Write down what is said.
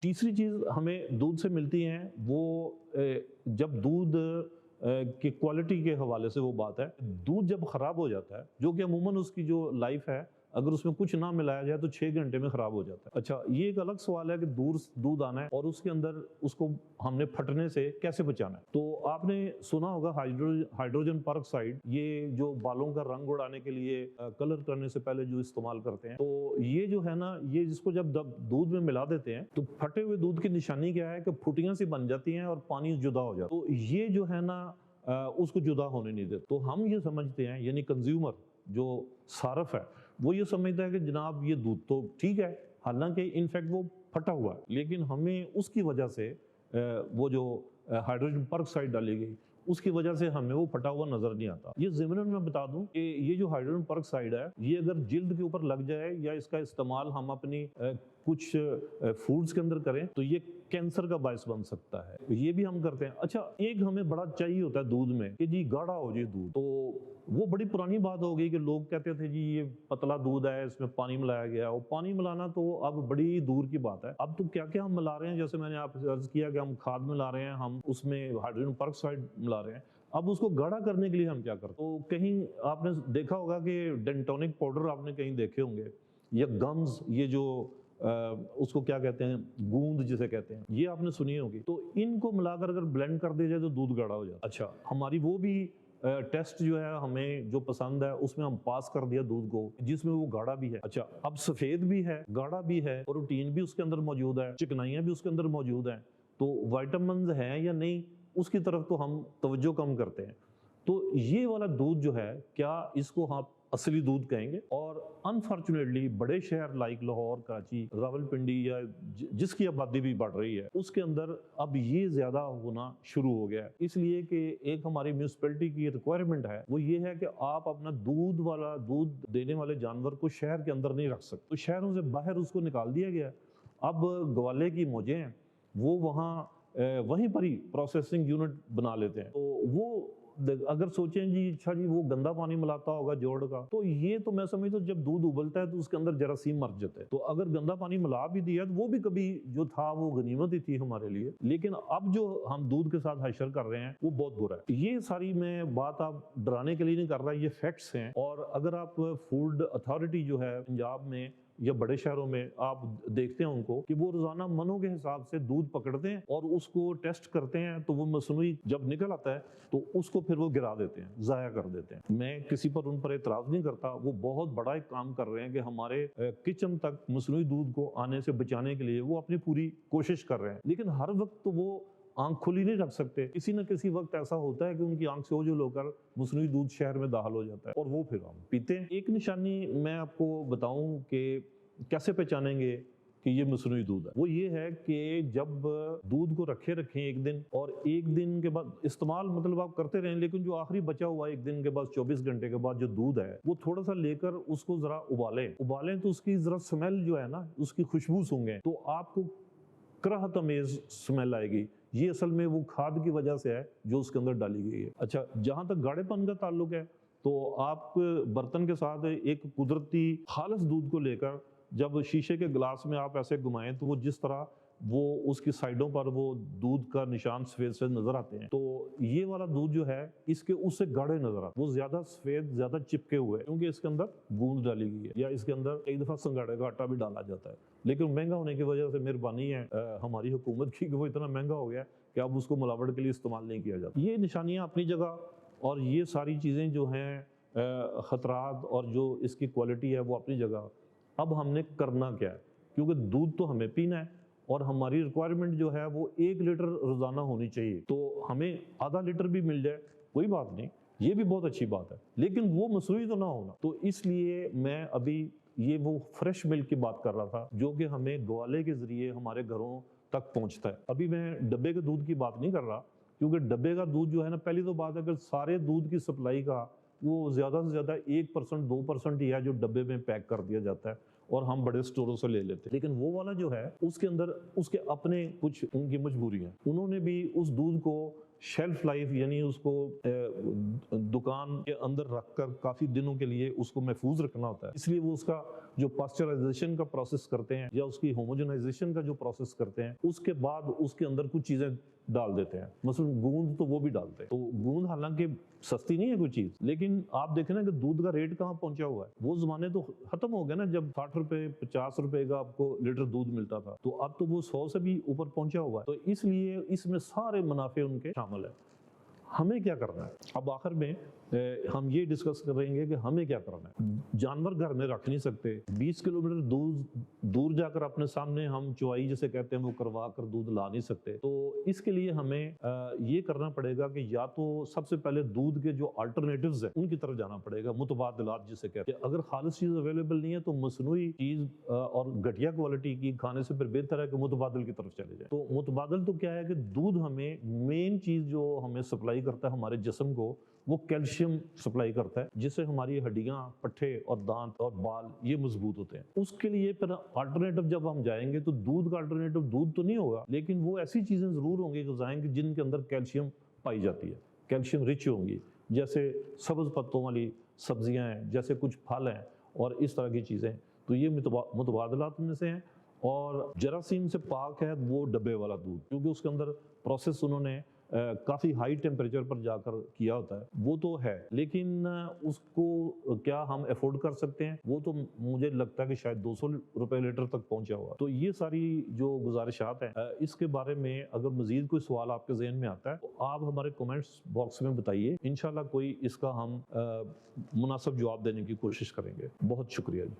तीसरी चीज़ हमें दूध से मिलती है वो जब दूध की क्वालिटी के हवाले से वो बात है, दूध जब ख़राब हो जाता है, जो कि अमूमन उसकी जो लाइफ है, अगर उसमें कुछ ना मिलाया जाए तो 6 घंटे में ख़राब हो जाता है। अच्छा, ये एक अलग सवाल है कि दूध आना है और उसके अंदर उसको हमने फटने से कैसे बचाना है। तो आपने सुना होगा हाइड्रोजन परऑक्साइड, ये जो बालों का रंग उड़ाने के लिए कलर करने से पहले जो इस्तेमाल करते हैं, तो ये जो है ना, ये जिसको जब दूध में मिला देते हैं तो फटे हुए दूध की निशानी क्या है कि फुटियां सी बन जाती हैं और पानी जुदा हो जाता है। तो ये जो है ना उसको जुदा होने नहीं देते। तो हम ये समझते हैं, यानी कंज्यूमर जो सारफ है वो ये समझता है कि जनाब ये दूध तो ठीक है, हालांकि इनफैक्ट वो फटा हुआ है, लेकिन हमें उसकी वजह से वो जो हाइड्रोजन परऑक्साइड डाली गई उसकी वजह से हमें वो फटा हुआ नजर नहीं आता। ये ज़िमरन मैं बता दूं कि ये जो हाइड्रोजन परऑक्साइड है, ये अगर जिल्द के ऊपर लग जाए या इसका इस्तेमाल हम अपनी कुछ फूड्स के अंदर करें तो ये कैंसर का बायस बन सकता है। ये भी हम करते हैं। अच्छा, एक हमें बड़ा चाहिए होता है दूध में कि जी गाढ़ा हो जी दूध, तो वो बड़ी पुरानी बात हो गई कि लोग कहते थे जी ये पतला दूध है, इसमें पानी मिलाया गया। वो पानी मिलाना तो अब बड़ी दूर की बात है। अब तो क्या क्या हम मिला रहे हैं, जैसे मैंने आपसे अर्ज किया कि हम खाद मिला रहे हैं, हम उसमें हाइड्रोजन परऑक्साइड मिला रहे हैं। अब उसको गाढ़ा करने के लिए हम क्या करते हैं? तो कहीं आपने देखा होगा कि डेंटोनिक पाउडर आपने कहीं देखे होंगे, या गम्स, ये जो उसको क्या कहते हैं, गूंद जिसे कहते हैं, ये आपने सुनी होगी। तो इनको मिलाकर अगर ब्लेंड कर दिया जाए तो दूध गाढ़ा हो जाता है। अच्छा, हमारी वो भी टेस्ट जो है हमें जो पसंद है उसमें हम पास कर दिया दूध को, जिसमें वो गाढ़ा भी है। अच्छा, अब सफेद भी है, गाढ़ा भी है, प्रोटीन भी उसके अंदर मौजूद है, चिकनाइयां भी उसके अंदर मौजूद हैं, तो विटामिन है या नहीं, उसकी तरफ तो हम तवज्जो कम करते हैं। तो ये वाला दूध जो है, क्या इसको हम असली दूध कहेंगे? और अनफॉर्चुनेटली बड़े शहर लाइक लाहौर, कराची, रावलपिंडी या जिसकी आबादी भी बढ़ रही है, उसके अंदर अब ये ज्यादा होना शुरू हो गया है। इसलिए कि एक हमारी म्यूनिसिपैलिटी की रिक्वायरमेंट है, वो ये है कि आप अपना दूध देने वाले जानवर को शहर के अंदर नहीं रख सकते। तो शहरों से बाहर उसको निकाल दिया गया। अब ग्वाले की मौजें हैं, वो वहीं पर ही प्रोसेसिंग यूनिट बना लेते हैं। तो वो अगर सोचें जी अच्छा जी वो गंदा पानी मिलाता होगा जोड़ का, तो ये तो मैं समझता हूँ जब दूध उबलता है तो उसके अंदर जरासीम मर जाते हैं। तो अगर गंदा पानी मिला भी दिया तो वो भी कभी जो था वो गनीमत ही थी हमारे लिए, लेकिन अब जो हम दूध के साथ हशर कर रहे हैं वो बहुत बुरा है। ये सारी मैं बात आप डराने के लिए नहीं कर रहा, ये फैक्ट्स हैं। और अगर आप फूड अथॉरिटी जो है पंजाब में या बड़े शहरों में आप देखते हैं उनको कि वो रोजाना मनों के हिसाब से दूध पकड़ते हैं और उसको टेस्ट करते हैं, तो वो मसनूई जब निकल आता है तो उसको फिर वो गिरा देते हैं, जाया कर देते हैं। मैं किसी पर उन पर एतराज नहीं करता, वो बहुत बड़ा एक काम कर रहे हैं कि हमारे किचन तक मसनूई दूध को आने से बचाने के लिए वो अपनी पूरी कोशिश कर रहे हैं। लेकिन हर वक्त तो वो आंख खुली नहीं रख सकते, किसी न किसी वक्त ऐसा होता है कि उनकी आंख से ओझल होकर मसनूई दूध शहर में दाखिल हो जाता है और वो फिर हम पीते हैं। एक निशानी मैं आपको बताऊं कि कैसे पहचानेंगे कि ये मसनूई दूध है, वो ये है कि जब दूध को रखें एक दिन, और एक दिन के बाद इस्तेमाल मतलब आप करते रहें, लेकिन जो आखिरी बचा हुआ एक दिन के बाद 24 घंटे के बाद जो दूध है वो थोड़ा सा लेकर उसको जरा उबालें तो उसकी जरा स्मेल जो है ना, उसकी खुशबू सूंघें तो आपको कराहत अमेज स्मेल आएगी। ये असल में वो खाद की वजह से है जो उसके अंदर डाली गई है। अच्छा, जहां तक गाढ़ेपन का ताल्लुक है, तो आप बर्तन के साथ एक कुदरती खालिस दूध को लेकर जब शीशे के गिलास में आप ऐसे घुमाएं तो वो जिस तरह वो उसकी साइडों पर वो दूध का निशान सफेद सफेद नजर आते हैं, तो ये वाला दूध जो है इसके उससे गाढ़े नजर आते हैं, वो ज्यादा सफेद, ज्यादा चिपके हुए, क्योंकि इसके अंदर गूंद डाली गई है या इसके अंदर एक दफा संगाड़े का आटा भी डाला जाता है। लेकिन महंगा होने की वजह से मेहरबानी है हमारी हुकूमत की कि वो इतना महंगा हो गया कि अब उसको मिलावट के लिए इस्तेमाल नहीं किया जाता। ये निशानियां अपनी जगह, और ये सारी चीजें जो हैं खतरात और जो इसकी क्वालिटी है वो अपनी जगह। अब हमने करना क्या है, क्योंकि दूध तो हमें पीना है और हमारी रिक्वायरमेंट जो है वो 1 लीटर रोजाना होनी चाहिए, तो हमें आधा लीटर भी मिल जाए कोई बात नहीं, ये भी बहुत अच्छी बात है, लेकिन वो मसनूई तो ना होना। तो इसलिए मैं अभी ये वो फ्रेश मिल्क की बात कर रहा था जो कि हमें ग्वाले के जरिए हमारे घरों तक पहुंचता है। अभी मैं डब्बे के दूध की बात नहीं कर रहा, क्योंकि डब्बे का दूध जो है ना, पहली तो बात है अगर सारे दूध की सप्लाई का वो ज्यादा से ज्यादा 1% 2% ही है जो डब्बे में पैक कर दिया जाता है और हम बड़े स्टोरों से ले लेते हैं। लेकिन वो वाला जो है उसके अंदर उसके अपने कुछ उनकी मजबूरियां, उन्होंने भी उस दूध को शेल्फ लाइफ यानी उसको दुकान के अंदर रखकर काफ़ी दिनों के लिए उसको महफूज रखना होता है, इसलिए वो उसका जो पास्चराइजेशन का प्रोसेस करते हैं या उसकी होमोजेनाइजेशन का जो प्रोसेस करते हैं, उसके बाद उसके अंदर कुछ चीज़ें डाल देते हैं, मसलन गूंद तो वो भी डालते हैं। तो गूंद हालांकि सस्ती नहीं है कोई चीज़, लेकिन आप देखें ना कि दूध का रेट कहाँ पहुंचा हुआ है। वो ज़माने तो ख़त्म हो गए ना जब 60 रुपए 50 रुपए का आपको लीटर दूध मिलता था, तो अब तो वो 100 से भी ऊपर पहुंचा हुआ है। तो इसलिए इसमें सारे मुनाफे उनके शामिल है। हमें क्या करना है? अब आखिर में हम ये डिस्कस करेंगे कि हमें क्या करना है। जानवर घर में रख नहीं सकते, 20 किलोमीटर दूर जाकर अपने सामने हम चुवाई जिसे कहते हैं वो करवा कर दूध ला नहीं सकते। तो इसके लिए हमें ये करना पड़ेगा कि या तो सबसे पहले दूध के जो अल्टरनेटिव्स हैं उनकी तरफ जाना पड़ेगा, मुतबादलात जिसे कहते हैं। अगर खालिस चीज़ अवेलेबल नहीं है तो मसनूई चीज़ और घटिया क्वालिटी की खाने से फिर बेहतर है कि मुतबादल की तरफ चले जाए। तो मुतबादल तो क्या है कि दूध हमें मेन चीज़ जो हमें सप्लाई करता है हमारे जिस्म को, वो कैल्शियम सप्लाई करता है, जिससे हमारी हड्डियां, पट्ठे और दांत और बाल ये मजबूत होते हैं। उसके लिए फिर अल्टरनेटिव जब हम जाएंगे तो दूध का अल्टरनेटिव दूध तो नहीं होगा, लेकिन वो ऐसी चीज़ें ज़रूर होंगी ग़िज़ाएं जिनके अंदर कैल्शियम पाई जाती है, कैल्शियम रिच होंगी, जैसे सब्ज़ पत्तों वाली सब्जियां हैं, जैसे कुछ फल हैं और इस तरह की चीज़ें। तो ये मुतबादलात में से हैं। और जरासीम से पाक है वो डब्बे वाला दूध, क्योंकि उसके अंदर प्रोसेस उन्होंने काफ़ी हाई टेम्परेचर पर जाकर किया होता है, वो तो है, लेकिन उसको क्या हम अफोर्ड कर सकते हैं? वो तो मुझे लगता है कि शायद 200 रुपए लीटर तक पहुंचा हुआ। तो ये सारी जो गुजारिशात हैं, इसके बारे में अगर मजीद कोई सवाल आपके जहन में आता है तो आप हमारे कमेंट्स बॉक्स में बताइए, इंशाल्लाह कोई इसका हम मुनासिब जवाब देने की कोशिश करेंगे। बहुत शुक्रिया जी।